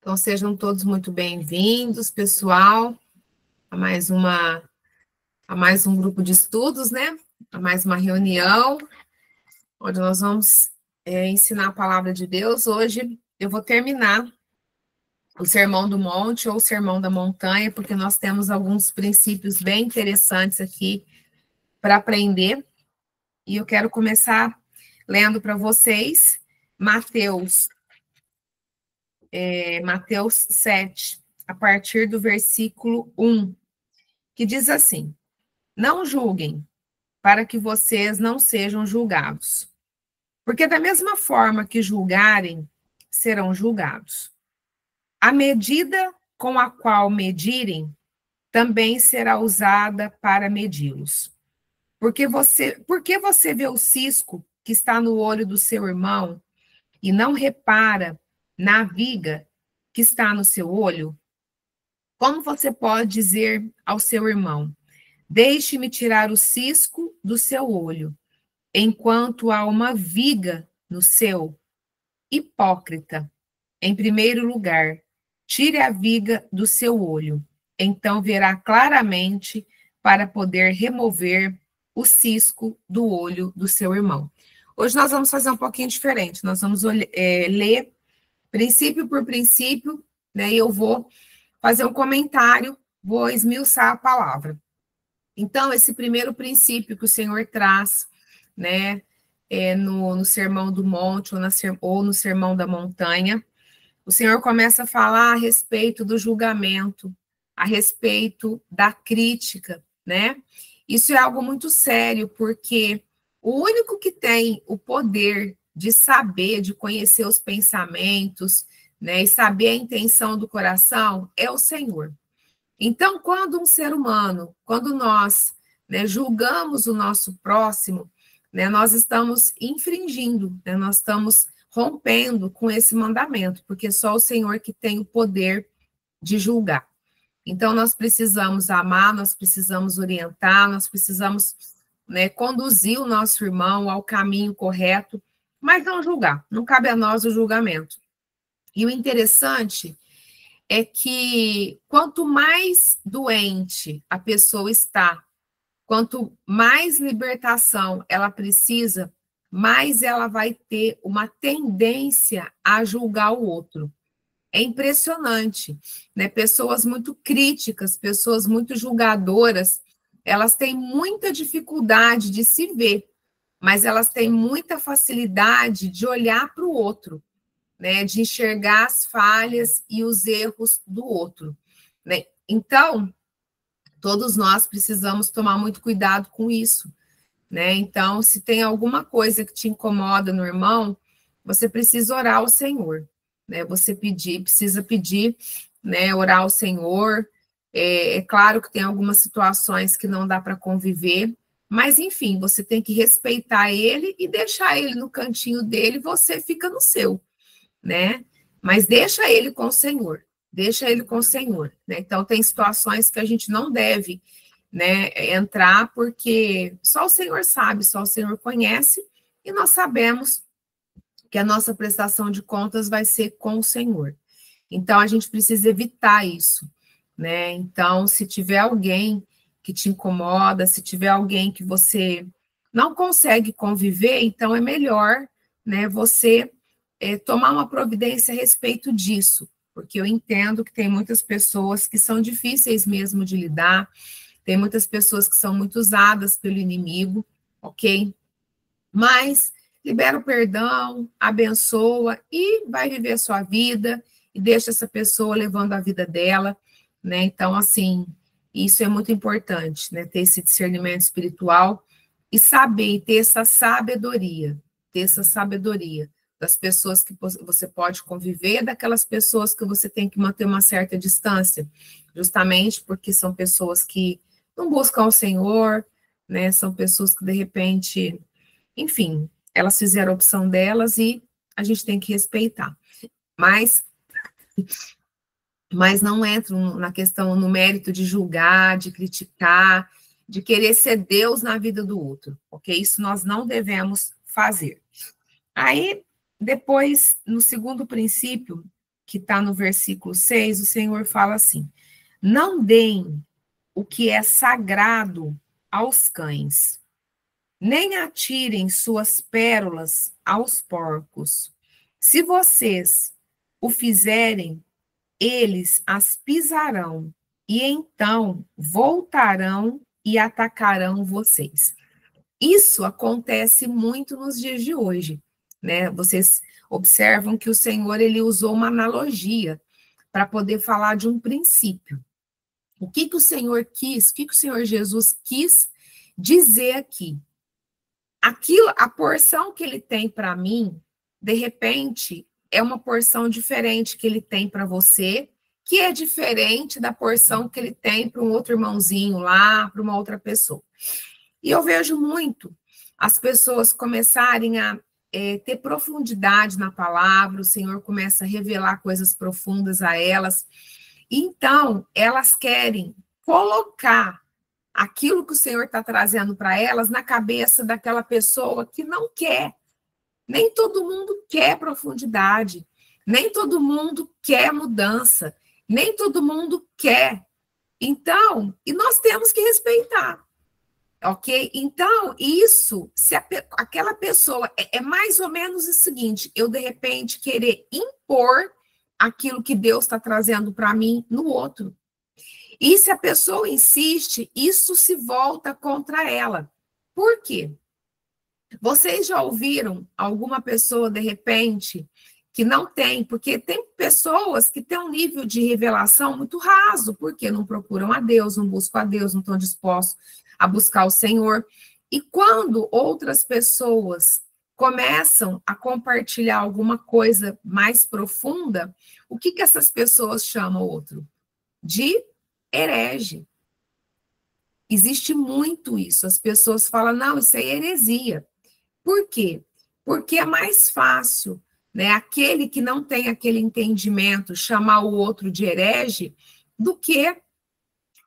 Então, sejam todos muito bem-vindos, pessoal, a mais um grupo de estudos, né? A mais uma reunião, onde nós vamos ensinar a palavra de Deus. Hoje eu vou terminar o Sermão do Monte ou o Sermão da Montanha, porque nós temos alguns princípios bem interessantes aqui para aprender. E eu quero começar lendo para vocês Mateus 7, a partir do versículo 1, que diz assim: Não julguem, para que vocês não sejam julgados. Porque da mesma forma que julgarem, serão julgados. A medida com a qual medirem, também será usada para medi-los. Por que você vê o cisco que está no olho do seu irmão e não repara na viga que está no seu olho? Como você pode dizer ao seu irmão: Deixe-me tirar o cisco do seu olho, enquanto há uma viga no seu? Hipócrita, em primeiro lugar, tire a viga do seu olho, então verá claramente para poder remover o cisco do olho do seu irmão. Hoje nós vamos fazer um pouquinho diferente, nós vamos ler princípio por princípio, né, e eu vou fazer um comentário, vou esmiuçar a palavra. Então, esse primeiro princípio que o Senhor traz, né, no Sermão do Monte ou no Sermão da Montanha, o Senhor começa a falar a respeito do julgamento, a respeito da crítica, né? Isso é algo muito sério, porque o único que tem o poder de saber, de conhecer os pensamentos, né, e saber a intenção do coração é o Senhor. Então, quando um ser humano, quando nós, né, julgamos o nosso próximo, né, nós estamos infringindo, né, nós estamos rompendo com esse mandamento, porque só o Senhor que tem o poder de julgar. Então, nós precisamos amar, nós precisamos orientar, nós precisamos, né, conduzir o nosso irmão ao caminho correto, mas não julgar, não cabe a nós o julgamento. E o interessante é que quanto mais doente a pessoa está, quanto mais libertação ela precisa, mais ela vai ter uma tendência a julgar o outro. É impressionante, né? Pessoas muito críticas, pessoas muito julgadoras, elas têm muita dificuldade de se ver, mas elas têm muita facilidade de olhar para o outro, né, de enxergar as falhas e os erros do outro, né? Então, todos nós precisamos tomar muito cuidado com isso, né? Então, se tem alguma coisa que te incomoda no irmão, você precisa orar ao Senhor, né? Precisa pedir, né, orar ao Senhor. É claro que tem algumas situações que não dá para conviver, mas enfim, você tem que respeitar ele e deixar ele no cantinho dele, você fica no seu, né? Mas deixa ele com o Senhor, deixa ele com o Senhor, né? Então, tem situações que a gente não deve, né, entrar, porque só o Senhor sabe, só o Senhor conhece, e nós sabemos que a nossa prestação de contas vai ser com o Senhor. Então, a gente precisa evitar isso, né? Então, se tiver alguém que te incomoda, se tiver alguém que você não consegue conviver, então é melhor, né, você tomar uma providência a respeito disso, porque eu entendo que tem muitas pessoas que são difíceis mesmo de lidar, tem muitas pessoas que são muito usadas pelo inimigo, ok? Mas libera o perdão, abençoa e vai viver a sua vida e deixa essa pessoa levando a vida dela, né? Então, assim, isso é muito importante, né? Ter esse discernimento espiritual e saber, e ter essa sabedoria das pessoas que você pode conviver, daquelas pessoas que você tem que manter uma certa distância, justamente porque são pessoas que não buscam o Senhor, né? São pessoas que, de repente, enfim, elas fizeram a opção delas e a gente tem que respeitar. Mas não entro na questão, no mérito de julgar, de criticar, de querer ser Deus na vida do outro, ok? Isso nós não devemos fazer. Aí, depois, no segundo princípio, que está no versículo 6, o Senhor fala assim: não deem o que é sagrado aos cães, nem atirem suas pérolas aos porcos. Se vocês o fizerem, eles as pisarão, e então voltarão e atacarão vocês. Isso acontece muito nos dias de hoje, né? Vocês observam que o Senhor ele usou uma analogia para poder falar de um princípio. O que o Senhor quis, o que o Senhor Jesus quis dizer aqui? Aquilo, a porção que ele tem para mim, de repente, é uma porção diferente que ele tem para você, que é diferente da porção que ele tem para um outro irmãozinho lá, para uma outra pessoa. E eu vejo muito as pessoas começarem a ter profundidade na palavra, o Senhor começa a revelar coisas profundas a elas. Então, elas querem colocar aquilo que o Senhor está trazendo para elas na cabeça daquela pessoa que não quer. Nem todo mundo quer profundidade, nem todo mundo quer mudança, nem todo mundo quer. Então, e nós temos que respeitar. Ok? Então, isso, se aquela pessoa é mais ou menos o seguinte: eu, de repente, querer impor aquilo que Deus está trazendo para mim no outro. E se a pessoa insiste, isso se volta contra ela. Por quê? Vocês já ouviram alguma pessoa, de repente, que não tem? Porque tem pessoas que têm um nível de revelação muito raso, porque não procuram a Deus, não buscam a Deus, não estão dispostos a buscar o Senhor. E quando outras pessoas começam a compartilhar alguma coisa mais profunda, o que essas pessoas chamam o outro? De herege. Existe muito isso. As pessoas falam, não, isso é heresia. Por quê? Porque é mais fácil, né, aquele que não tem aquele entendimento chamar o outro de herege do que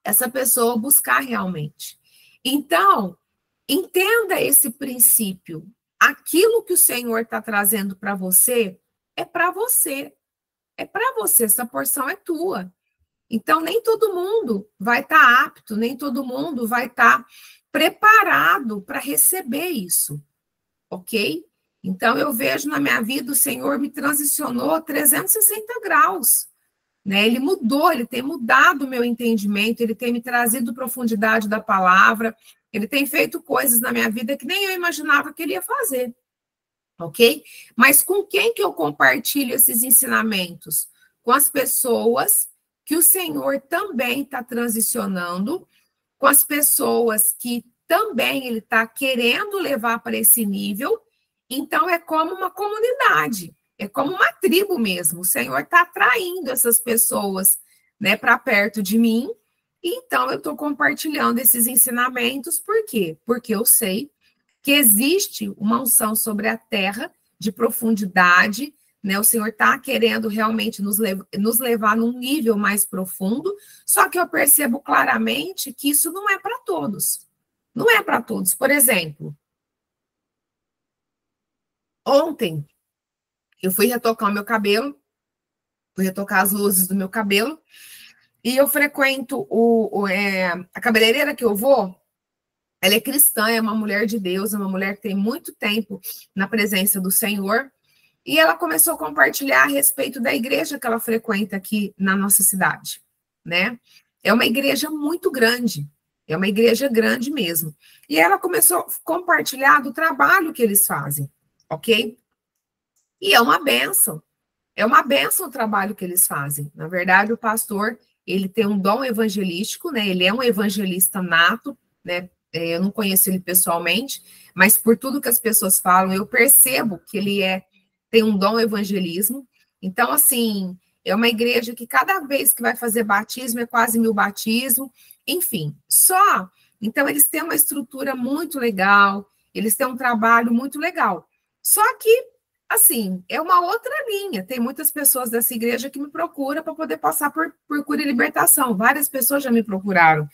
essa pessoa buscar realmente. Então, entenda esse princípio. Aquilo que o Senhor está trazendo para você é para você. É para você, essa porção é tua. Então, nem todo mundo vai estar apto, nem todo mundo vai estar preparado para receber isso. Ok? Então, eu vejo na minha vida, o Senhor me transicionou 360 graus. Né? Ele mudou, ele tem mudado o meu entendimento, ele tem me trazido profundidade da palavra, ele tem feito coisas na minha vida que nem eu imaginava que ele ia fazer, ok? Mas com quem que eu compartilho esses ensinamentos? Com as pessoas que o Senhor também está transicionando, com as pessoas que também ele está querendo levar para esse nível. Então, é como uma comunidade. É como uma tribo mesmo. O Senhor está atraindo essas pessoas, né, para perto de mim. Então, eu estou compartilhando esses ensinamentos. Por quê? Porque eu sei que existe uma unção sobre a terra de profundidade, né? O Senhor está querendo realmente nos levar num nível mais profundo. Só que eu percebo claramente que isso não é para todos. Não é para todos. Por exemplo, ontem, eu fui retocar o meu cabelo, fui retocar as luzes do meu cabelo, e eu frequento a cabeleireira que eu vou, ela é cristã, é uma mulher de Deus, é uma mulher que tem muito tempo na presença do Senhor, e ela começou a compartilhar a respeito da igreja que ela frequenta aqui na nossa cidade, né? É uma igreja muito grande, é uma igreja grande mesmo. E ela começou a compartilhar do trabalho que eles fazem, ok? E é uma bênção o trabalho que eles fazem. Na verdade, o pastor, ele tem um dom evangelístico, né? Ele é um evangelista nato, né? Eu não conheço ele pessoalmente, mas por tudo que as pessoas falam, eu percebo que ele tem um dom evangelismo. Então, assim, é uma igreja que cada vez que vai fazer batismo é quase 1000 batismos, enfim, então eles têm uma estrutura muito legal, eles têm um trabalho muito legal. Só que, assim, é uma outra linha. Tem muitas pessoas dessa igreja que me procuram para poder passar por cura e libertação. Várias pessoas já me procuraram,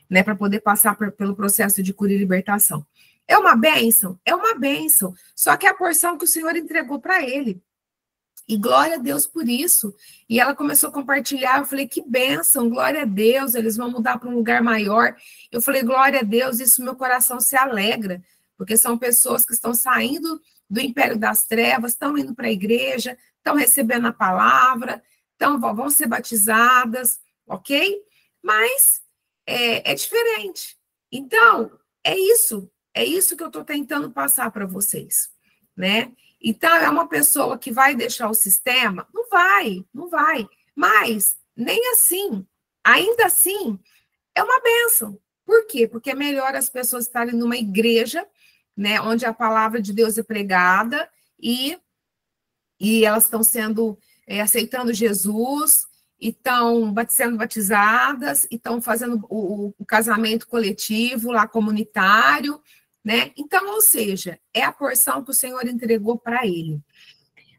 né, para poder passar pelo processo de cura e libertação. É uma bênção? É uma bênção. Só que é a porção que o Senhor entregou para ele. E glória a Deus por isso. E ela começou a compartilhar, eu falei, que bênção, glória a Deus, eles vão mudar para um lugar maior. Eu falei, glória a Deus, isso meu coração se alegra, porque são pessoas que estão saindo do império das trevas, estão indo para a igreja, estão recebendo a palavra, vão ser batizadas, ok? Mas é diferente. Então, é isso que eu estou tentando passar para vocês, né? Então, é uma pessoa que vai deixar o sistema? Não vai. Mas, nem assim, ainda assim, é uma bênção. Por quê? Porque é melhor as pessoas estarem numa igreja, né, onde a palavra de Deus é pregada e elas estão aceitando Jesus, e estão sendo batizadas, e estão fazendo o casamento coletivo lá, comunitário, né? Então, ou seja, é a porção que o Senhor entregou para ele.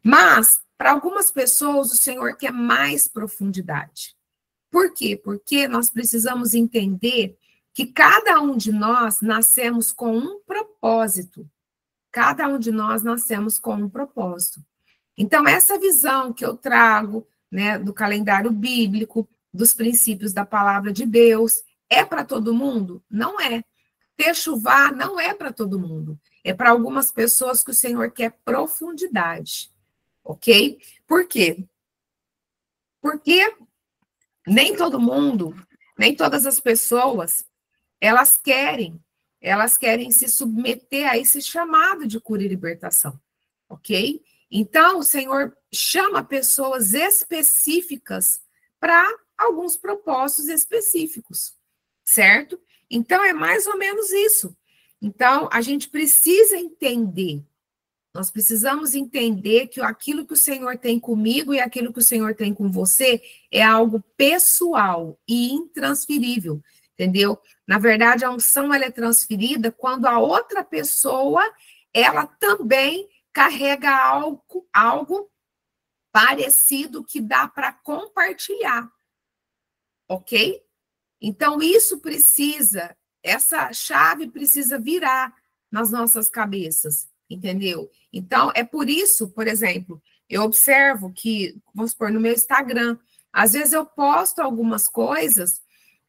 Mas, para algumas pessoas, o Senhor quer mais profundidade. Por quê? Porque nós precisamos entender que cada um de nós nascemos com um propósito. Cada um de nós nascemos com um propósito. Então, essa visão que eu trago, né, do calendário bíblico, dos princípios da palavra de Deus, é para todo mundo? Não é. Techuvá não é para todo mundo. É para algumas pessoas que o Senhor quer profundidade. Ok? Por quê? Porque nem todo mundo, nem todas as pessoas, elas querem se submeter a esse chamado de cura e libertação. Ok? Então, o Senhor chama pessoas específicas para alguns propósitos específicos, certo? Então, é mais ou menos isso. Então, a gente precisa entender, nós precisamos entender que aquilo que o Senhor tem comigo e aquilo que o Senhor tem com você é algo pessoal e intransferível, entendeu? Na verdade, a unção ela é transferida quando a outra pessoa, ela também carrega algo parecido que dá para compartilhar, ok? Então, essa chave precisa virar nas nossas cabeças, entendeu? Então, é por isso, por exemplo, eu observo que, vamos supor, no meu Instagram, às vezes eu posto algumas coisas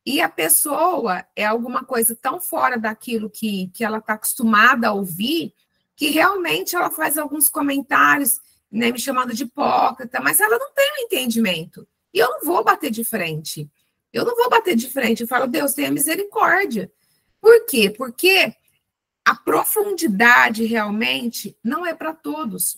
e a pessoa é alguma coisa tão fora daquilo que ela está acostumada a ouvir, que realmente ela faz alguns comentários, né, me chamando de hipócrita, mas ela não tem um entendimento. E eu não vou bater de frente. Eu não vou bater de frente. Eu falo, Deus, tenha misericórdia. Por quê? Porque a profundidade realmente não é para todos.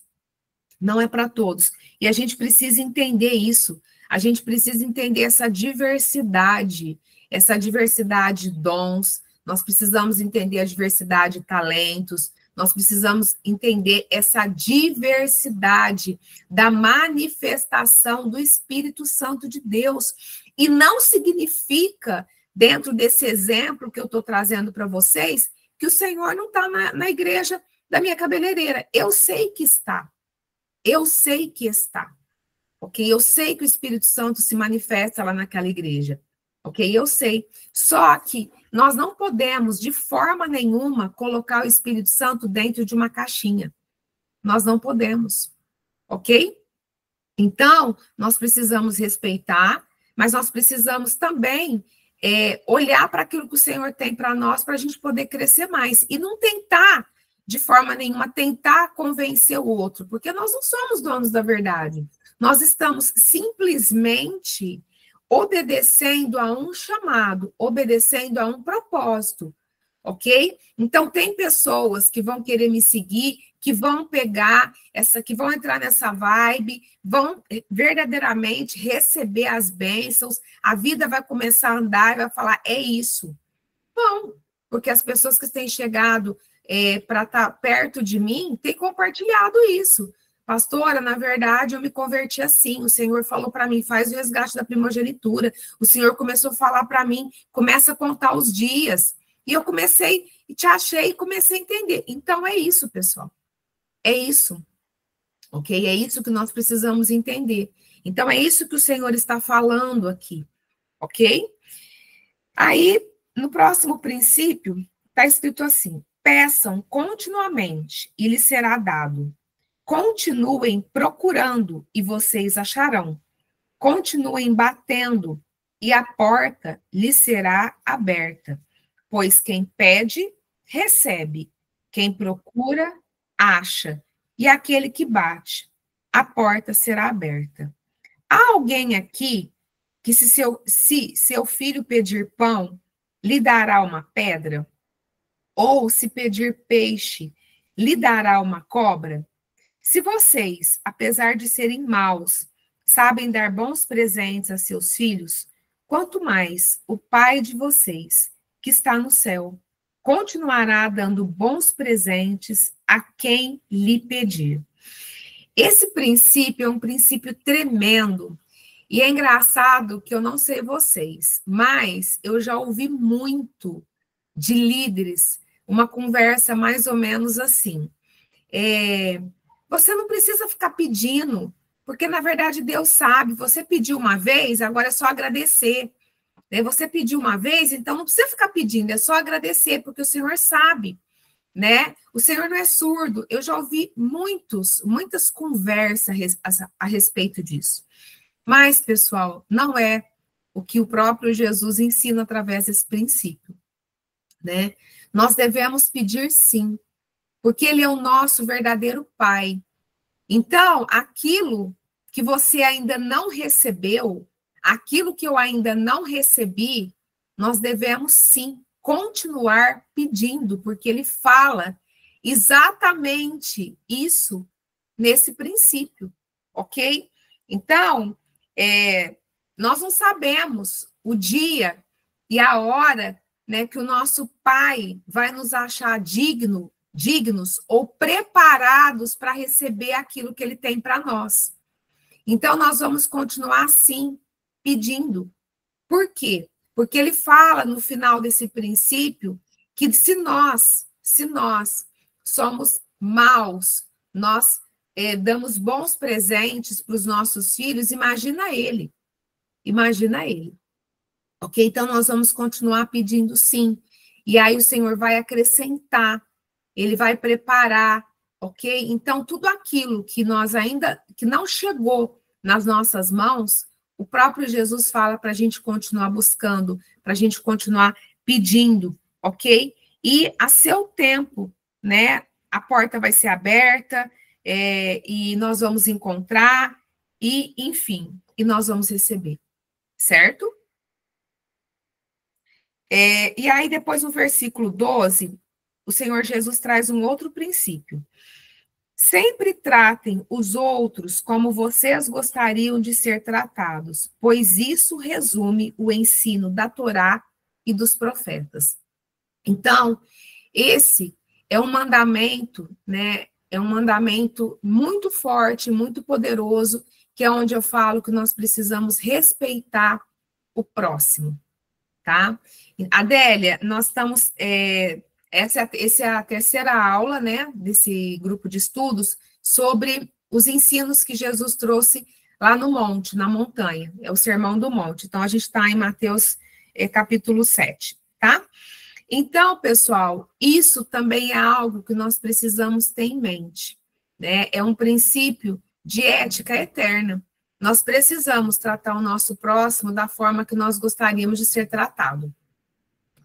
Não é para todos. E a gente precisa entender isso. A gente precisa entender essa diversidade de dons. Nós precisamos entender a diversidade de talentos. Nós precisamos entender essa diversidade da manifestação do Espírito Santo de Deus. E não significa, dentro desse exemplo que eu estou trazendo para vocês, que o Senhor não está na igreja da minha cabeleireira. Eu sei que está. Eu sei que está. Ok? Eu sei que o Espírito Santo se manifesta lá naquela igreja. Ok? Eu sei. Só que nós não podemos, de forma nenhuma, colocar o Espírito Santo dentro de uma caixinha. Nós não podemos. Ok? Então, nós precisamos respeitar, mas nós precisamos também olhar para aquilo que o Senhor tem para nós, para a gente poder crescer mais. E não tentar, de forma nenhuma, tentar convencer o outro, porque nós não somos donos da verdade. Nós estamos simplesmente obedecendo a um chamado, obedecendo a um propósito, ok? Então, tem pessoas que vão querer me seguir, que vão pegar que vão entrar nessa vibe, vão verdadeiramente receber as bênçãos, a vida vai começar a andar e vai falar, é isso. Bom, porque as pessoas que têm chegado para estar perto de mim têm compartilhado isso. Pastora, na verdade, eu me converti assim, o Senhor falou para mim, faz o resgate da primogenitura, o Senhor começou a falar para mim, começa a contar os dias, e eu comecei, e te achei, e comecei a entender. Então, é isso, pessoal. É isso, ok? É isso que nós precisamos entender. Então, é isso que o Senhor está falando aqui, ok? Aí, no próximo princípio, está escrito assim: peçam continuamente e lhes será dado. Continuem procurando e vocês acharão. Continuem batendo e a porta lhes será aberta. Pois quem pede, recebe. Quem procura, acha. E aquele que bate, a porta será aberta. Há alguém aqui que se seu filho pedir pão, lhe dará uma pedra? Ou se pedir peixe, lhe dará uma cobra? Se vocês, apesar de serem maus, sabem dar bons presentes a seus filhos, quanto mais o Pai de vocês, que está no céu, continuará dando bons presentes a quem lhe pedir. Esse princípio é um princípio tremendo. E é engraçado que eu não sei vocês, mas eu já ouvi muito de líderes uma conversa mais ou menos assim. Você não precisa ficar pedindo, porque na verdade Deus sabe. Você pediu uma vez, agora é só agradecer. Você pediu uma vez, então não precisa ficar pedindo, é só agradecer, porque o Senhor sabe, né? O Senhor não é surdo. Eu já ouvi muitas conversas a respeito disso. Mas, pessoal, não é o que o próprio Jesus ensina através desse princípio, né? Nós devemos pedir sim, porque Ele é o nosso verdadeiro Pai. Então, aquilo que você ainda não recebeu, aquilo que eu ainda não recebi, nós devemos sim continuar pedindo, porque Ele fala exatamente isso nesse princípio, ok? Então, nós não sabemos o dia e a hora, né, que o nosso Pai vai nos achar dignos ou preparados para receber aquilo que Ele tem para nós. Então, nós vamos continuar assim, pedindo. Por quê? Porque Ele fala no final desse princípio que se nós somos maus, nós damos bons presentes para os nossos filhos, imagina Ele. Ok? Então, nós vamos continuar pedindo sim. E aí o Senhor vai acrescentar, Ele vai preparar, ok? Então, tudo aquilo que que não chegou nas nossas mãos, o próprio Jesus fala para a gente continuar buscando, para a gente continuar pedindo, ok? E a seu tempo, né? A porta vai ser aberta, e nós vamos encontrar, e enfim, e nós vamos receber, certo? E aí, depois, no versículo 12, o Senhor Jesus traz um outro princípio. Sempre tratem os outros como vocês gostariam de ser tratados, pois isso resume o ensino da Torá e dos profetas. Então, esse é um mandamento, né? É um mandamento muito forte, muito poderoso, que é onde eu falo que nós precisamos respeitar o próximo, tá? Adélia, nós estamos... essa é a terceira aula, né, desse grupo de estudos, sobre os ensinos que Jesus trouxe lá no monte, na montanha, é o Sermão do Monte. Então, a gente está em Mateus capítulo 7, tá? Então, pessoal, isso também é algo que nós precisamos ter em mente, né? É um princípio de ética eterna. Nós precisamos tratar o nosso próximo da forma que nós gostaríamos de ser tratado,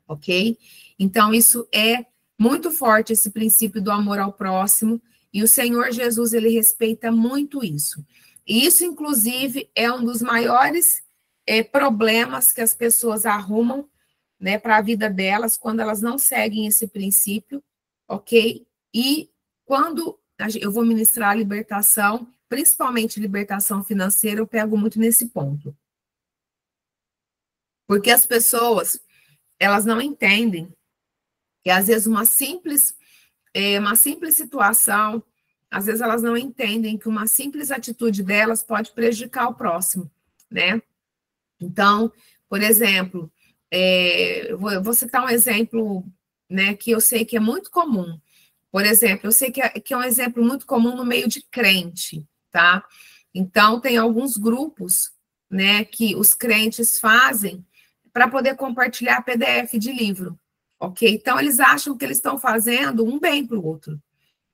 ok? Então, isso é muito forte, esse princípio do amor ao próximo, e o Senhor Jesus, ele respeita muito isso. E isso, inclusive, é um dos maiores problemas que as pessoas arrumam, né, para a vida delas, quando elas não seguem esse princípio, ok? E quando eu vou ministrar a libertação, principalmente libertação financeira, eu pego muito nesse ponto. Porque as pessoas, elas não entendem que, às vezes, uma simples situação, às vezes elas não entendem que uma simples atitude delas pode prejudicar o próximo, né? Então, por exemplo, eu vou citar um exemplo, né, que eu sei que é muito comum. Por exemplo, eu sei que é um exemplo muito comum no meio de crente, tá? Então, tem alguns grupos, né, que os crentes fazem para poder compartilhar PDF de livro, ok? Então, eles acham que eles estão fazendo um bem para o outro.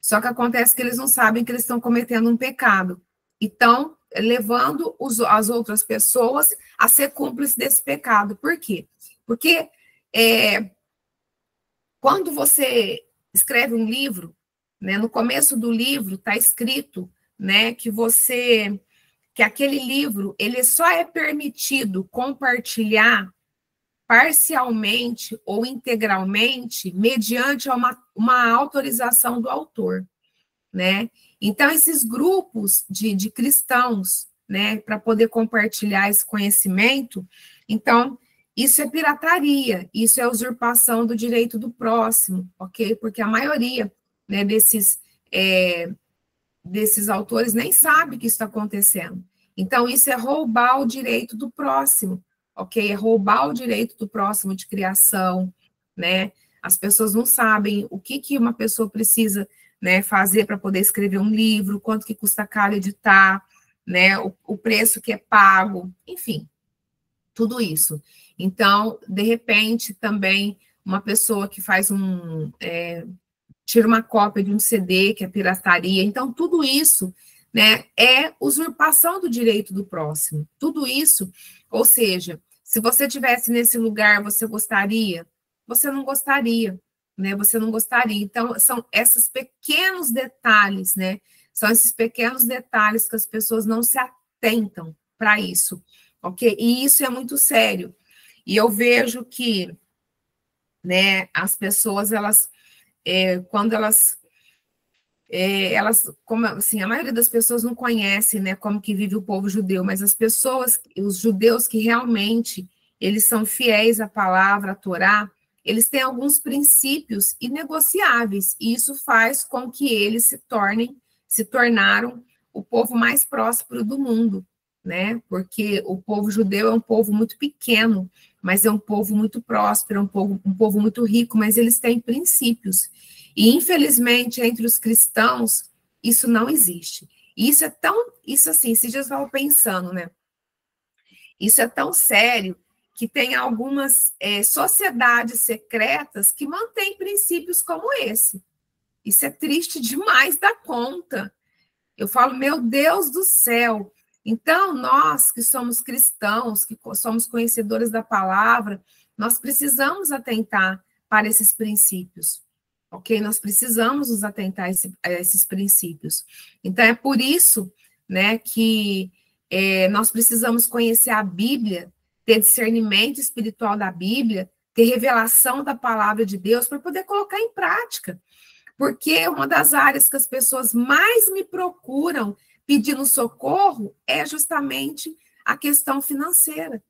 Só que acontece que eles não sabem que eles estão cometendo um pecado. E estão levando as outras pessoas a ser cúmplices desse pecado. Por quê? Porque quando você escreve um livro, né, no começo do livro está escrito, né, que aquele livro ele só é permitido compartilhar parcialmente ou integralmente mediante uma autorização do autor, né? Então, esses grupos de cristãos, né, para poder compartilhar esse conhecimento, então, isso é pirataria, isso é usurpação do direito do próximo, ok? Porque a maioria, né, desses autores nem sabe que isso está acontecendo. Então, isso é roubar o direito do próximo, ok? É roubar o direito do próximo de criação, né? As pessoas não sabem o que uma pessoa precisa, né, fazer para poder escrever um livro, quanto que custa caro editar, né? O preço que é pago, enfim, tudo isso. Então, de repente, também uma pessoa que faz tira uma cópia de um CD, que é pirataria. Então, tudo isso, né, é usurpação do direito do próximo. Tudo isso, ou seja, se você tivesse nesse lugar, você gostaria? Você não gostaria, né? Você não gostaria. Então, são esses pequenos detalhes, né? São esses pequenos detalhes que as pessoas não se atentam para isso, ok? E isso é muito sério. E eu vejo que, né, as pessoas, quando como assim, a maioria das pessoas não conhece, né, como que vive o povo judeu, mas os judeus que realmente eles são fiéis à palavra, à Torá, eles têm alguns princípios inegociáveis, e isso faz com que eles se tornaram o povo mais próspero do mundo, né? Porque o povo judeu é um povo muito pequeno, mas é um povo muito próspero, um povo muito rico, mas eles têm princípios. E, infelizmente, entre os cristãos, isso não existe. E isso assim, se Jesus estava pensando, né? Isso é tão sério que tem algumas sociedades secretas que mantêm princípios como esse. Isso é triste demais da conta. Eu falo, meu Deus do céu. Então, nós que somos cristãos, que somos conhecedores da palavra, nós precisamos atentar para esses princípios, ok? Nós precisamos nos atentar a esses princípios. Então, é por isso, né, que nós precisamos conhecer a Bíblia, ter discernimento espiritual da Bíblia, ter revelação da palavra de Deus para poder colocar em prática. Porque uma das áreas que as pessoas mais me procuram pedindo socorro é justamente a questão financeira.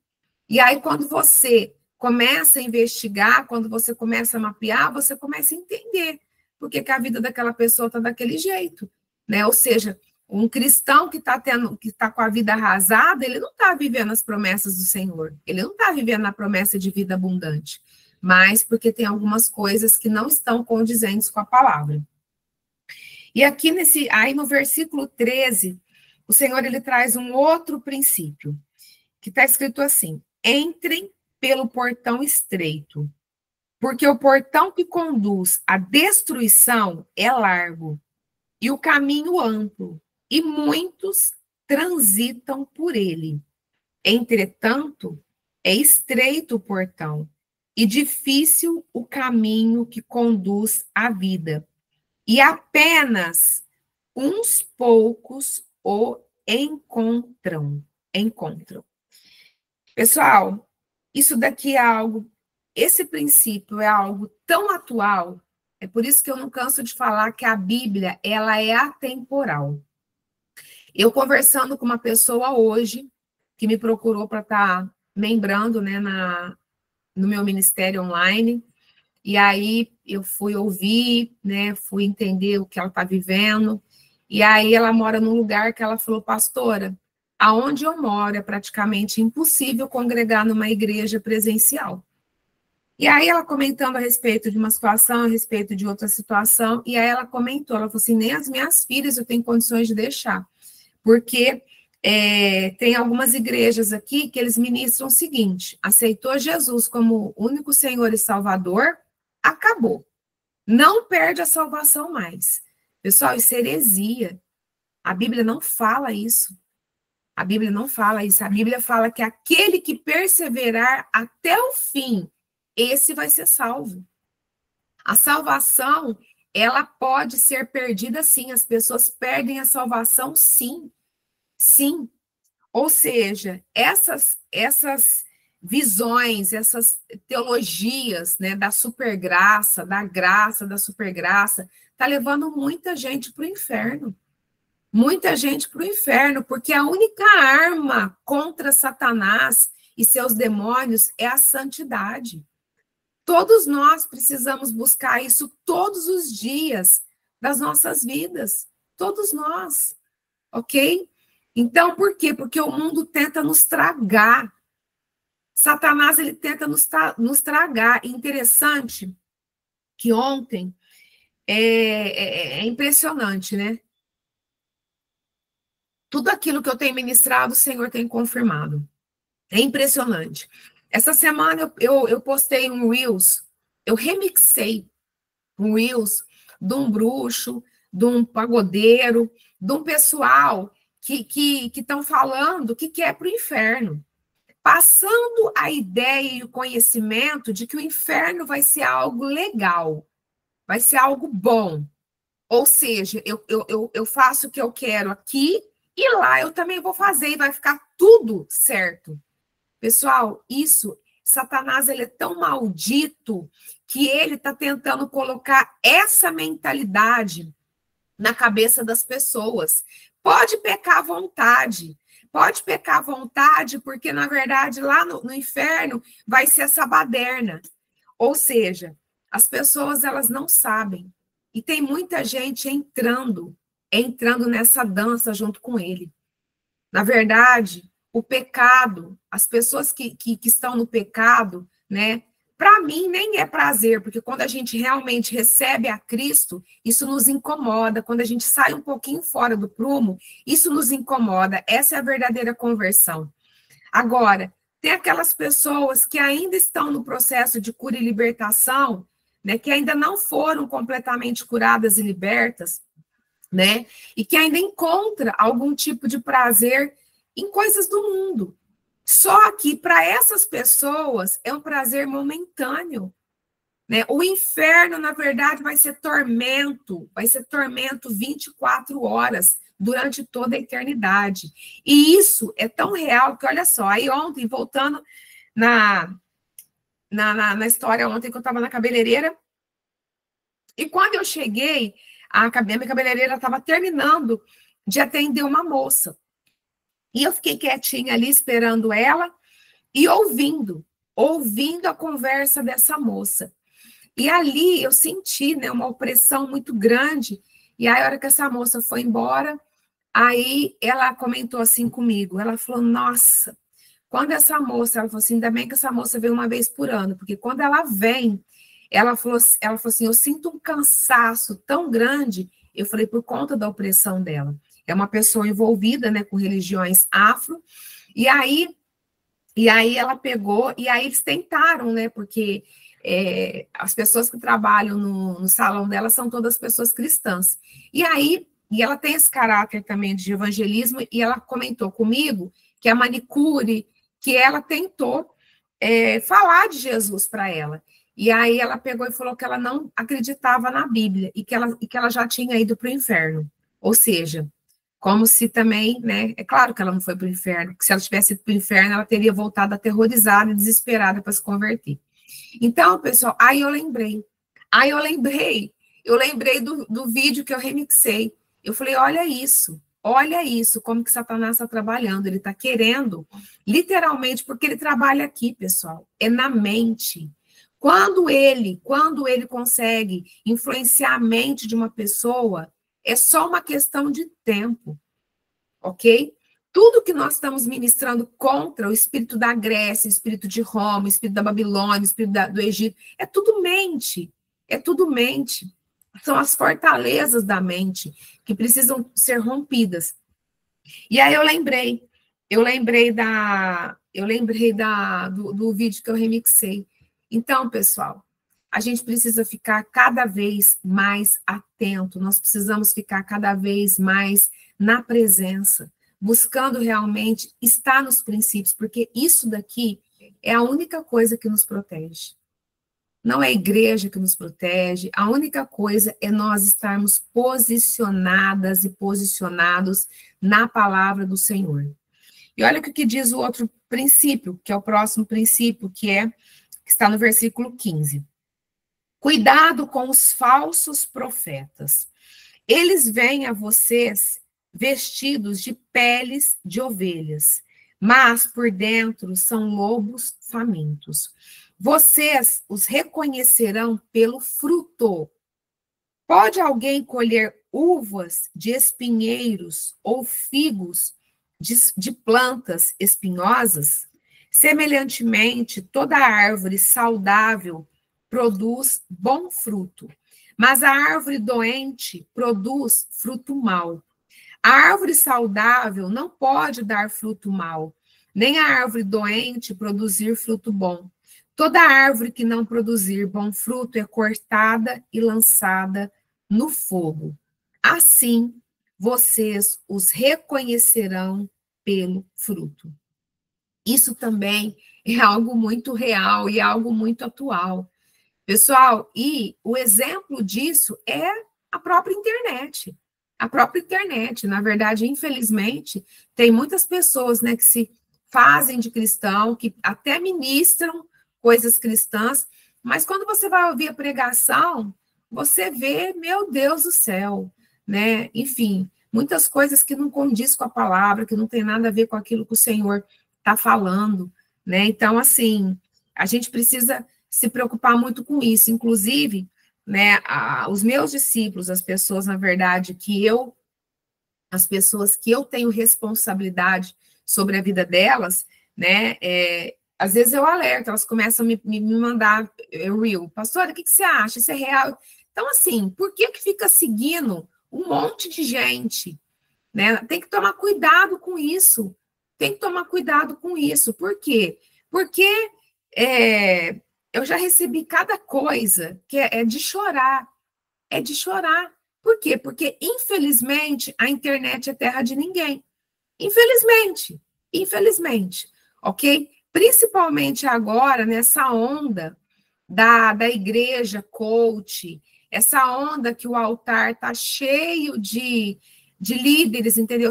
E aí, quando você começa a investigar, quando você começa a mapear, você começa a entender por que a vida daquela pessoa está daquele jeito, né? Ou seja, um cristão que está com a vida arrasada, ele não está vivendo as promessas do Senhor, ele não está vivendo a promessa de vida abundante, mas porque tem algumas coisas que não estão condizentes com a palavra. E aqui aí no versículo 13, o Senhor ele traz um outro princípio, que está escrito assim: entrem pelo portão estreito, porque o portão que conduz à destruição é largo, e o caminho amplo, e muitos transitam por ele. Entretanto, é estreito o portão, e difícil o caminho que conduz à vida, e apenas uns poucos o encontram. Pessoal, isso daqui é esse princípio é algo tão atual, é por isso que eu não canso de falar que a Bíblia, ela é atemporal. Eu conversando com uma pessoa hoje, que me procurou para estar membrando, né, no meu ministério online, e aí eu fui ouvir, né, fui entender o que ela está vivendo, e aí ela mora num lugar que ela falou, pastora, aonde eu moro é praticamente impossível congregar numa igreja presencial. E aí ela comentando a respeito de uma situação, a respeito de outra situação, e aí ela comentou, ela falou assim, nem as minhas filhas eu tenho condições de deixar, porque tem algumas igrejas aqui que eles ministram o seguinte, aceitou Jesus como único Senhor e Salvador, acabou. Não perde a salvação mais. Pessoal, isso é heresia. A Bíblia não fala isso. A Bíblia não fala isso. A Bíblia fala que aquele que perseverar até o fim, esse vai ser salvo. A salvação, ela pode ser perdida, sim. As pessoas perdem a salvação, sim. Sim. Ou seja, essas visões, essas teologias, né, da supergraça, da supergraça, tá levando muita gente para o inferno. Muita gente para o inferno, porque a única arma contra Satanás e seus demônios é a santidade. Todos nós precisamos buscar isso todos os dias das nossas vidas. Todos nós, ok? Então, por quê? Porque o mundo tenta nos tragar. Satanás, ele tenta nos tragar. Interessante que ontem, é impressionante, né? Tudo aquilo que eu tenho ministrado, o Senhor tem confirmado. É impressionante. Essa semana eu postei um Reels, eu remixei um Reels de um bruxo, de um pagodeiro, de um pessoal que estão falando que quer para o inferno, passando a ideia e o conhecimento de que o inferno vai ser algo legal, vai ser algo bom. Ou seja, eu faço o que eu quero aqui e lá eu também vou fazer e vai ficar tudo certo. Pessoal, Satanás, ele é tão maldito que ele está tentando colocar essa mentalidade na cabeça das pessoas. Pode pecar à vontade, porque, na verdade, lá no inferno vai ser essa baderna. Ou seja, as pessoas, elas não sabem. E tem muita gente entrando nessa dança junto com ele. Na verdade, o pecado, as pessoas que estão no pecado, né? Para mim, nem é prazer, porque quando a gente realmente recebe a Cristo, isso nos incomoda. Quando a gente sai um pouquinho fora do prumo, isso nos incomoda. Essa é a verdadeira conversão. Agora, tem aquelas pessoas que ainda estão no processo de cura e libertação, né? Que ainda não foram completamente curadas e libertas, né? E que ainda encontra algum tipo de prazer em coisas do mundo. Só que para essas pessoas é um prazer momentâneo, né? O inferno, na verdade, vai ser tormento 24 horas durante toda a eternidade. E isso é tão real que, olha só, aí ontem, voltando na história ontem que eu estava na cabeleireira, e quando eu cheguei, a minha cabeleireira estava terminando de atender uma moça. E eu fiquei quietinha ali esperando ela e ouvindo a conversa dessa moça. E ali eu senti, né, uma opressão muito grande. E aí, a hora que essa moça foi embora, aí ela comentou assim comigo. Ela falou, nossa, quando essa moça, ela falou assim, ainda bem que essa moça vem uma vez por ano, porque quando ela vem, ela falou assim, eu sinto um cansaço tão grande. Eu falei, por conta da opressão dela. É uma pessoa envolvida, né, com religiões afro, e aí ela pegou, e aí eles tentaram, né, porque as pessoas que trabalham no salão dela são todas pessoas cristãs. E ela tem esse caráter também de evangelismo, e ela comentou comigo que a manicure, que ela tentou falar de Jesus para ela. E aí ela pegou e falou que ela não acreditava na Bíblia, e que ela já tinha ido para o inferno. Ou seja, como se também, né? É claro que ela não foi para o inferno, porque se ela tivesse ido para o inferno, ela teria voltado aterrorizada e desesperada para se converter. Então, pessoal, eu lembrei do vídeo que eu remixei. Eu falei, olha isso, como que Satanás está trabalhando. Ele está querendo, literalmente, porque ele trabalha aqui, pessoal, é na mente. Quando ele consegue influenciar a mente de uma pessoa, é só uma questão de tempo, ok? Tudo que nós estamos ministrando contra o espírito da Grécia, o espírito de Roma, o espírito da Babilônia, o espírito do Egito, é tudo mente. São as fortalezas da mente que precisam ser rompidas. E aí eu lembrei do vídeo que eu remixei. Então, pessoal, a gente precisa ficar cada vez mais atento, nós precisamos ficar cada vez mais na presença, buscando realmente estar nos princípios, porque isso daqui é a única coisa que nos protege. Não é a igreja que nos protege, a única coisa é nós estarmos posicionadas e posicionados na palavra do Senhor. E olha o que diz o outro princípio, que é o próximo princípio, que está no versículo 15. Cuidado com os falsos profetas. Eles vêm a vocês vestidos de peles de ovelhas, mas por dentro são lobos famintos. Vocês os reconhecerão pelo fruto. Pode alguém colher uvas de espinheiros ou figos de plantas espinhosas? Semelhantemente, toda árvore saudável produz bom fruto, mas a árvore doente produz fruto mau. A árvore saudável não pode dar fruto mau, nem a árvore doente produzir fruto bom. Toda árvore que não produzir bom fruto é cortada e lançada no fogo. Assim, vocês os reconhecerão pelo fruto. Isso também é algo muito real e algo muito atual. Pessoal, e o exemplo disso é a própria internet. A própria internet, na verdade, infelizmente, tem muitas pessoas, né, que se fazem de cristão, que até ministram coisas cristãs, mas quando você vai ouvir a pregação, você vê, meu Deus do céu, né? Enfim, muitas coisas que não condiz com a palavra, que não tem nada a ver com aquilo que o Senhor está falando, né? Então, assim, a gente precisa se preocupar muito com isso. Inclusive, né, os meus discípulos, as pessoas, na verdade, as pessoas que eu tenho responsabilidade sobre a vida delas, né, às vezes eu alerto, elas começam a me mandar reel. Pastora, o que você acha? Isso é real? Então, assim, por que fica seguindo um monte de gente? Né? Tem que tomar cuidado com isso. Tem que tomar cuidado com isso. Por quê? Porque eu já recebi cada coisa que é de chorar. É de chorar. Por quê? Porque, infelizmente, a internet é terra de ninguém. Infelizmente. Infelizmente. Ok? Principalmente agora, nessa onda da igreja coach, essa onda que o altar está cheio de líderes, entendeu?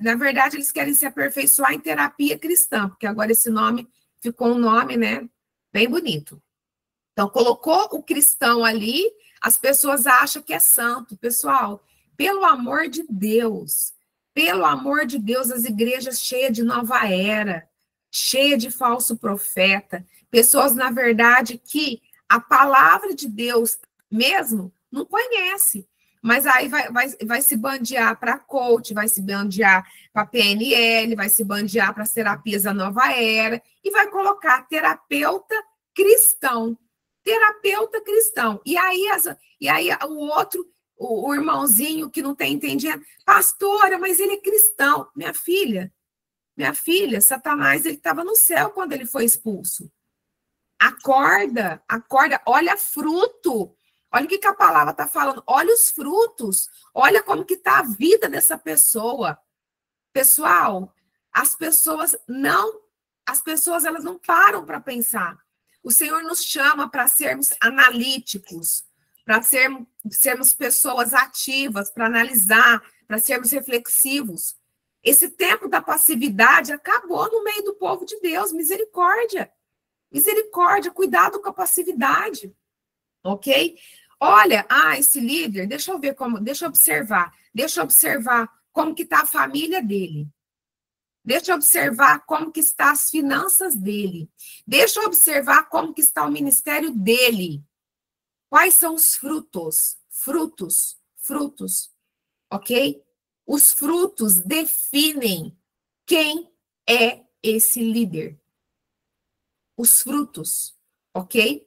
Na verdade, eles querem se aperfeiçoar em terapia cristã, porque agora esse nome ficou um nome, né, bem bonito. Então, colocou o cristão ali, as pessoas acham que é santo. Pessoal, pelo amor de Deus, as igrejas cheias de nova era, cheia de falso profeta, pessoas, na verdade, que a palavra de Deus mesmo não conhece, mas aí vai se bandear para coach, vai se bandear para PNL, vai se bandear para as terapias da nova era, e vai colocar terapeuta cristão. Terapeuta cristão. E aí o outro, o irmãozinho que não tem entendido, pastora, mas ele é cristão. Minha filha, Satanás, ele estava no céu quando ele foi expulso. Acorda, olha fruto. Olha o que a palavra está falando. Olha os frutos. Olha como que está a vida dessa pessoa. Pessoal, as pessoas elas não param para pensar. O Senhor nos chama para sermos analíticos, para sermos pessoas ativas, para analisar, para sermos reflexivos. Esse tempo da passividade acabou no meio do povo de Deus. Misericórdia. Misericórdia, cuidado com a passividade. Ok? Olha, esse líder, deixa eu observar como que está a família dele. Deixa eu observar como que está as finanças dele. Deixa eu observar como que está o ministério dele. Quais são os frutos? Frutos, ok? Os frutos definem quem é esse líder. Os frutos, ok?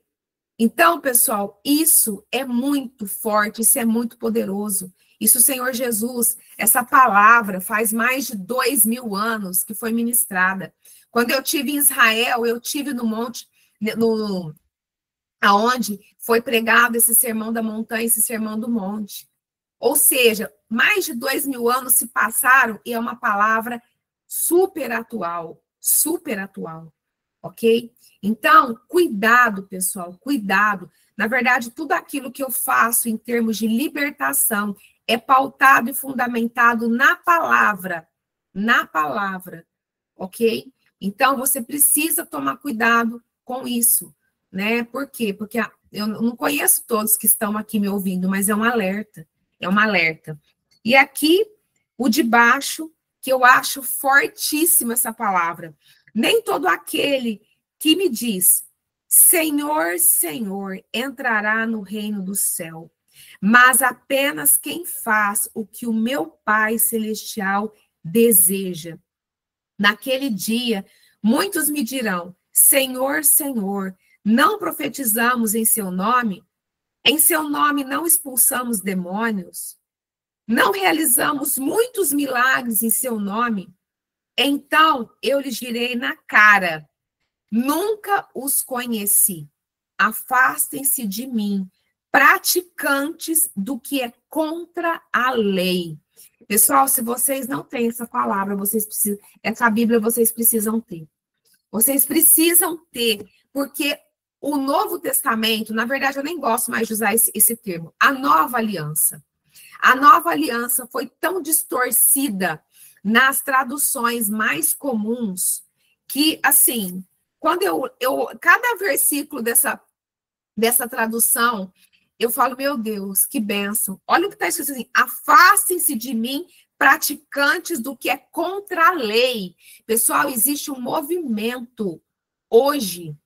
Então, pessoal, isso é muito forte, isso é muito poderoso. Isso, Senhor Jesus, essa palavra faz mais de 2000 anos que foi ministrada. Quando eu estive em Israel, eu estive no monte, aonde foi pregado esse sermão da montanha, esse sermão do monte. Ou seja, mais de 2000 anos se passaram e é uma palavra super atual, ok? Então, cuidado, pessoal, cuidado. Na verdade, tudo aquilo que eu faço em termos de libertação é pautado e fundamentado na palavra, ok? Então, você precisa tomar cuidado com isso, né? Por quê? Porque eu não conheço todos que estão aqui me ouvindo, mas é um alerta, E aqui, o de baixo, que eu acho fortíssima essa palavra. Nem todo aquele que me diz, Senhor, Senhor, entrará no reino do céu, mas apenas quem faz o que o meu Pai Celestial deseja. Naquele dia, muitos me dirão, Senhor, Senhor, não profetizamos em seu nome? Em seu nome não expulsamos demônios? Não realizamos muitos milagres em seu nome? Então eu lhes direi na cara, nunca os conheci. Afastem-se de mim, praticantes do que é contra a lei. Pessoal, se vocês não têm essa palavra, essa Bíblia vocês precisam ter. Vocês precisam ter, porque o Novo Testamento, na verdade, eu nem gosto mais de usar esse termo, a nova aliança. A nova aliança foi tão distorcida nas traduções mais comuns que, assim, quando cada versículo dessa tradução, eu falo, meu Deus, que bênção. Olha o que está escrito assim, afastem-se de mim, praticantes do que é contra a lei. Pessoal, existe um movimento hoje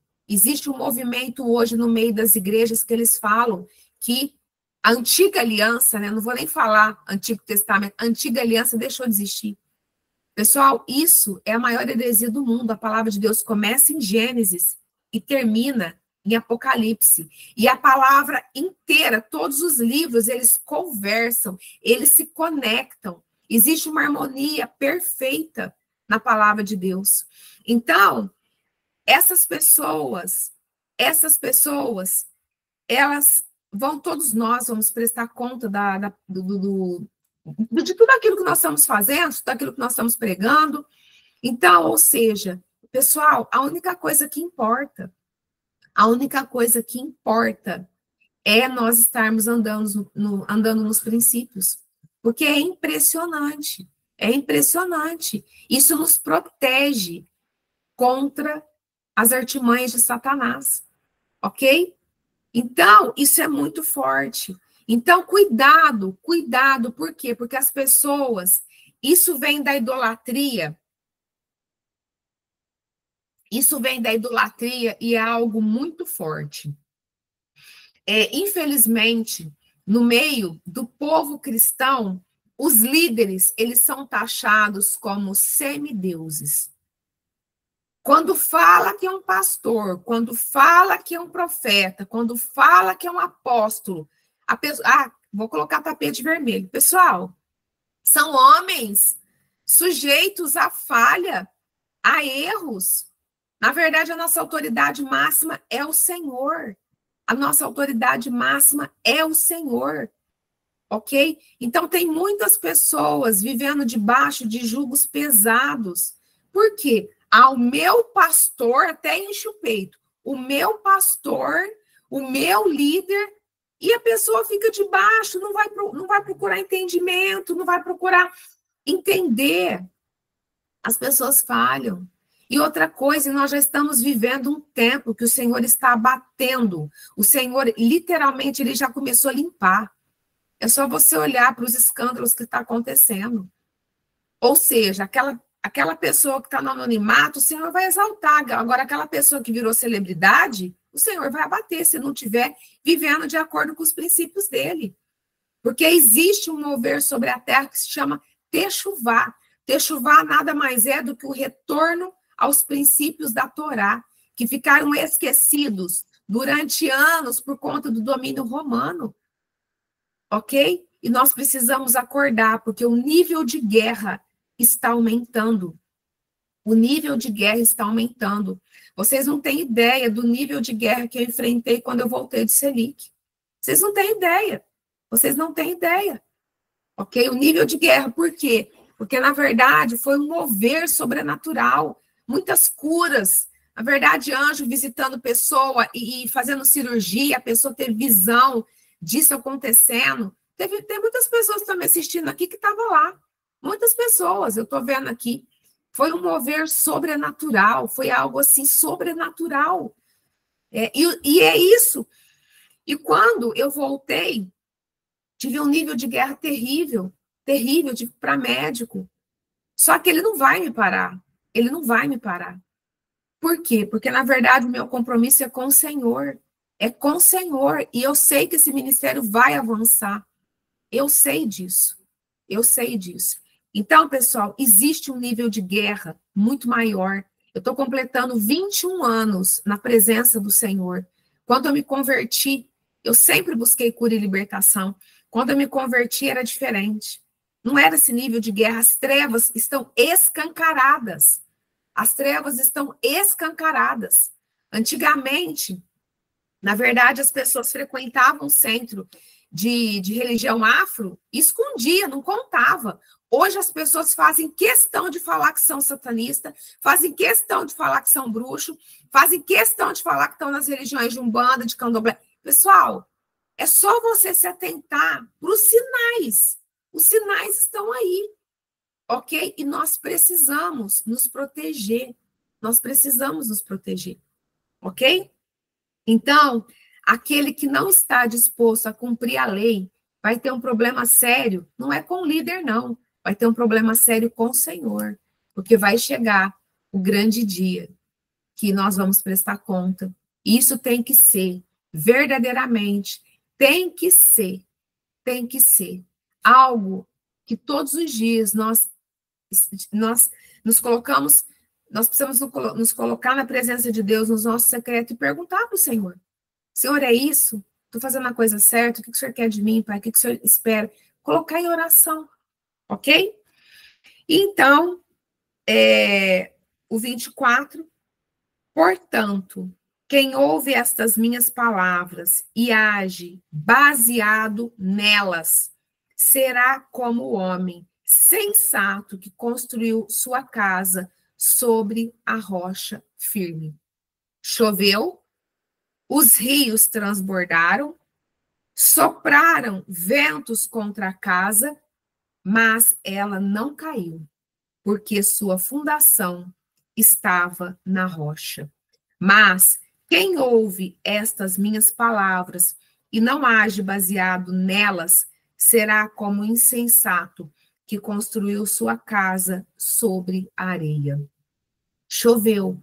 no meio das igrejas que eles falam que a antiga aliança, né? Não vou nem falar Antigo Testamento, a antiga aliança deixou de existir. Pessoal, isso é a maior heresia do mundo. A palavra de Deus começa em Gênesis e termina em Apocalipse. E a palavra inteira, todos os livros, eles conversam, eles se conectam. Existe uma harmonia perfeita na palavra de Deus. Então, essas pessoas, todos nós vamos prestar conta de tudo aquilo que nós estamos fazendo, de tudo aquilo que nós estamos pregando. Então, ou seja, pessoal, a única coisa que importa é nós estarmos andando nos princípios. Porque é impressionante. Isso nos protege contra as artimanhas de Satanás. Ok? Então, isso é muito forte. Então, cuidado, por quê? Porque as pessoas, isso vem da idolatria e é algo muito forte. Infelizmente, no meio do povo cristão, os líderes, eles são taxados como semideuses. Quando fala que é um pastor, quando fala que é um profeta, quando fala que é um apóstolo, vou colocar tapete vermelho. Pessoal, são homens sujeitos a falha, a erros. Na verdade, a nossa autoridade máxima é o Senhor. Ok? Então, tem muitas pessoas vivendo debaixo de julgos pesados. Por quê? Ao meu pastor, até enche o peito, o meu pastor, o meu líder, e a pessoa fica debaixo, não vai procurar entendimento, não vai procurar entender. As pessoas falham. E outra coisa, nós já estamos vivendo um tempo que o Senhor está abatendo. O Senhor, literalmente, ele já começou a limpar. É só você olhar para os escândalos que está acontecendo. Ou seja, aquela pessoa que está no anonimato, o Senhor vai exaltar. Agora, aquela pessoa que virou celebridade, o Senhor vai abater se não estiver vivendo de acordo com os princípios dele. Porque existe um mover sobre a terra que se chama Techuvá. Techuvá nada mais é do que o retorno aos princípios da Torá, que ficaram esquecidos durante anos por conta do domínio romano. Ok? E nós precisamos acordar, porque o nível de guerra está aumentando. O nível de guerra está aumentando. Vocês não têm ideia do nível de guerra que eu enfrentei quando eu voltei de Selic. Vocês não têm ideia. Vocês não têm ideia. Ok? O nível de guerra, por quê? Porque, na verdade, foi um mover sobrenatural. Muitas curas. Na verdade, anjo visitando pessoa e fazendo cirurgia, a pessoa teve visão disso acontecendo. Tem muitas pessoas que estão me assistindo aqui que estavam lá. Muitas pessoas, eu estou vendo aqui. Foi um mover sobrenatural, foi algo assim sobrenatural. E é isso. E quando eu voltei, tive um nível de guerra terrível, terrível, tive para médico. Só que ele não vai me parar. Ele não vai me parar. Por quê? Porque, na verdade, o meu compromisso é com o Senhor. É com o Senhor. E eu sei que esse ministério vai avançar. Eu sei disso. Eu sei disso. Então, pessoal, existe um nível de guerra muito maior. Eu estou completando 21 anos na presença do Senhor. Quando eu me converti, eu sempre busquei cura e libertação. Quando eu me converti, era diferente. Não era esse nível de guerra. As trevas estão escancaradas. As trevas estão escancaradas. Antigamente, na verdade, as pessoas frequentavam o centro de religião afro e escondia, não contava. Hoje as pessoas fazem questão de falar que são satanistas, fazem questão de falar que são bruxos, fazem questão de falar que estão nas religiões de Umbanda, de Candomblé. Pessoal, é só você se atentar para os sinais. Os sinais estão aí, ok? E nós precisamos nos proteger. Nós precisamos nos proteger, ok? Então, aquele que não está disposto a cumprir a lei vai ter um problema sério, não é com o líder, não, vai ter um problema sério com o Senhor, porque vai chegar o grande dia que nós vamos prestar conta. Isso tem que ser, verdadeiramente, tem que ser algo que todos os dias nós nos colocamos, nós precisamos nos colocar na presença de Deus, nos nossos secretos, e perguntar para o Senhor: Senhor, é isso? Estou fazendo a coisa certa? O que o Senhor quer de mim, Pai? O que o Senhor espera? Colocar em oração, ok? Então, o 24, portanto, quem ouve estas minhas palavras e age baseado nelas, será como o homem sensato que construiu sua casa sobre a rocha firme. Choveu, os rios transbordaram, sopraram ventos contra a casa, mas ela não caiu, porque sua fundação estava na rocha. Mas quem ouve estas minhas palavras e não age baseado nelas, será como o insensato que construiu sua casa sobre a areia. Choveu,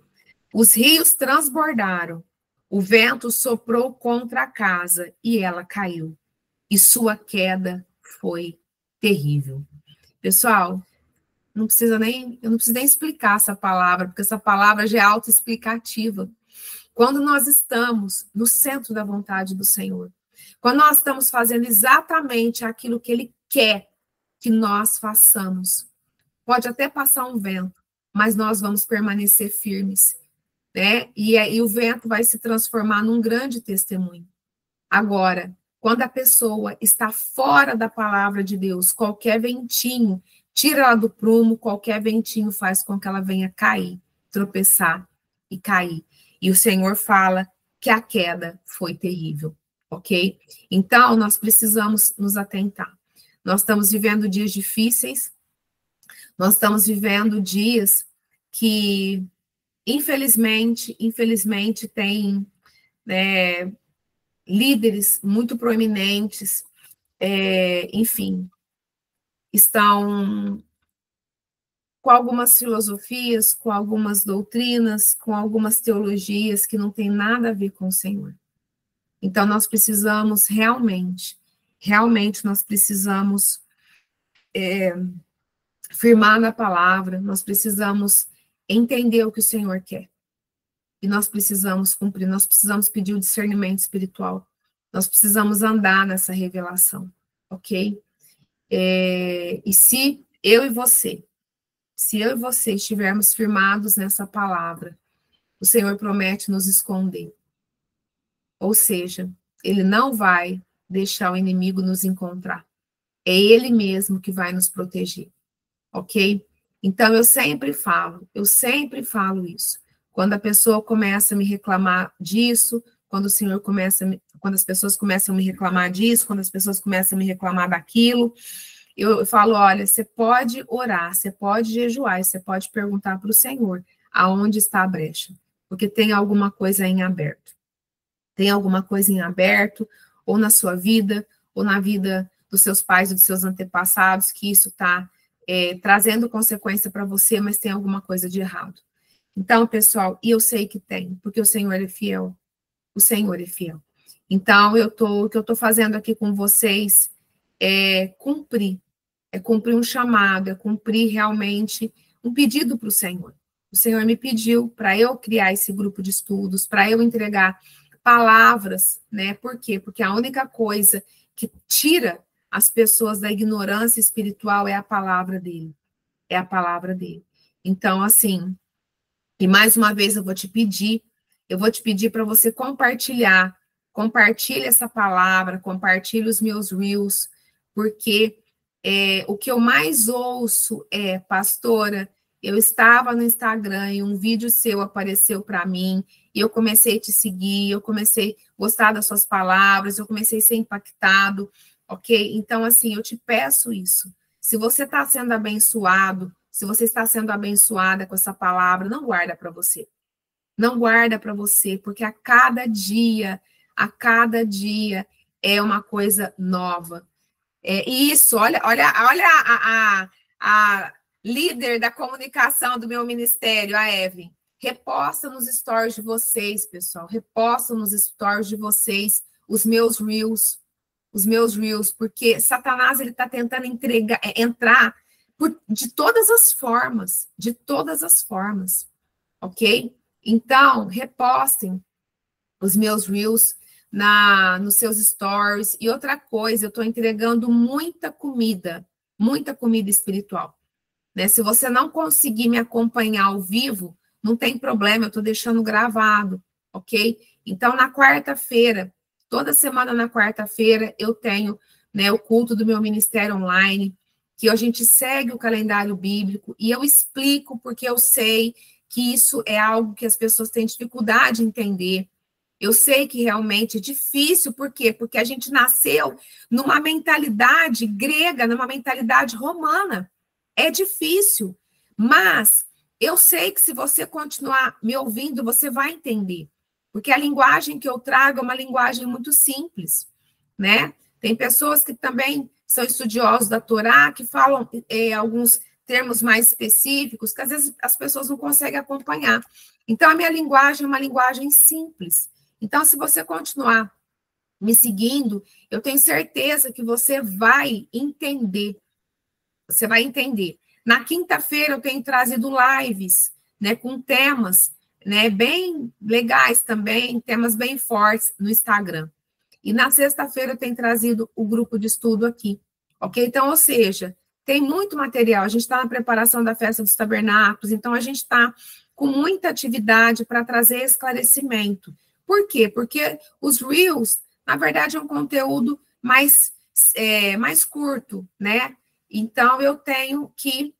os rios transbordaram, o vento soprou contra a casa e ela caiu, e sua queda foi terrível. Pessoal, eu não preciso nem explicar essa palavra, porque essa palavra já é autoexplicativa. Quando nós estamos no centro da vontade do Senhor, quando nós estamos fazendo exatamente aquilo que Ele quer que nós façamos, pode até passar um vento, mas nós vamos permanecer firmes, né? E o vento vai se transformar num grande testemunho. Agora, quando a pessoa está fora da palavra de Deus, qualquer ventinho tira ela do prumo, qualquer ventinho faz com que ela venha cair, tropeçar e cair. E o Senhor fala que a queda foi terrível, ok? Então, nós precisamos nos atentar. Nós estamos vivendo dias difíceis, nós estamos vivendo dias que, infelizmente, tem, né, líderes muito proeminentes, enfim, estão com algumas filosofias, com algumas doutrinas, com algumas teologias que não tem nada a ver com o Senhor. Então, nós precisamos realmente nós precisamos firmar na palavra, nós precisamos entender o que o Senhor quer. E nós precisamos cumprir, nós precisamos pedir o discernimento espiritual, nós precisamos andar nessa revelação, ok? E se eu e você, se eu e você estivermos firmados nessa palavra, o Senhor promete nos esconder. Ou seja, ele não vai deixar o inimigo nos encontrar. É ele mesmo que vai nos proteger, ok? Então, eu sempre falo isso. Quando a pessoa começa a me reclamar disso, quando as pessoas começam a me reclamar disso, quando as pessoas começam a me reclamar daquilo, eu falo, olha, você pode orar, você pode jejuar, você pode perguntar para o Senhor aonde está a brecha, porque tem alguma coisa em aberto. Tem alguma coisa em aberto, ou na sua vida, ou na vida dos seus pais ou dos seus antepassados, que isso está trazendo consequência para você, mas tem alguma coisa de errado. Então, pessoal, e eu sei que tem, porque o Senhor é fiel. O Senhor é fiel. Então, o que eu estou fazendo aqui com vocês é cumprir um chamado, é cumprir realmente um pedido para o Senhor. O Senhor me pediu para eu criar esse grupo de estudos, para eu entregar palavras, né? Por quê? Porque a única coisa que tira as pessoas da ignorância espiritual é a palavra dele. É a palavra dele. Então, assim, e mais uma vez eu vou te pedir para você compartilhar, compartilhe essa palavra, compartilhe os meus reels, porque o que eu mais ouço é, pastora, eu estava no Instagram e um vídeo seu apareceu para mim, e eu comecei a te seguir, eu comecei a gostar das suas palavras, eu comecei a ser impactado, ok? Então, assim, eu te peço isso. Se você está sendo abençoado, se você está sendo abençoada com essa palavra, não guarda para você. Não guarda para você, porque a cada dia é uma coisa nova. Isso, olha a líder da comunicação do meu ministério, a Evelyn. Reposta nos stories de vocês, pessoal. Reposta nos stories de vocês os meus reels, porque Satanás ele está tentando entrar de todas as formas, ok? Então, repostem os meus reels nos seus stories. E outra coisa, eu estou entregando muita comida espiritual. Né? Se você não conseguir me acompanhar ao vivo, não tem problema, eu estou deixando gravado, ok? Então, na quarta-feira, toda semana na quarta-feira, eu tenho, né, o culto do meu ministério online, que a gente segue o calendário bíblico, e eu explico, porque eu sei que isso é algo que as pessoas têm dificuldade em entender. Eu sei que realmente é difícil, por quê? Porque a gente nasceu numa mentalidade grega, numa mentalidade romana. É difícil, mas eu sei que se você continuar me ouvindo, você vai entender. Porque a linguagem que eu trago é uma linguagem muito simples, né? Tem pessoas que também são estudiosos da Torá, que falam alguns termos mais específicos, que às vezes as pessoas não conseguem acompanhar. Então, a minha linguagem é uma linguagem simples. Então, se você continuar me seguindo, eu tenho certeza que você vai entender. Você vai entender. Na quinta-feira, eu tenho trazido lives, né, com temas, né, bem legais também, temas bem fortes no Instagram. E na sexta-feira, eu tenho trazido o grupo de estudo aqui, ok? Então, ou seja, tem muito material. A gente está na preparação da festa dos tabernáculos, então a gente está com muita atividade para trazer esclarecimento. Por quê? Porque os Reels, na verdade, é um conteúdo mais curto, né? Então, eu tenho que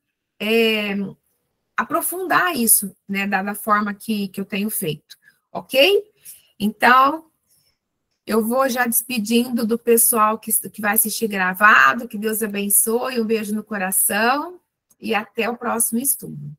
aprofundar isso, né, da forma que eu tenho feito, ok? Então, eu vou já despedindo do pessoal que vai assistir gravado, que Deus abençoe, um beijo no coração e até o próximo estudo.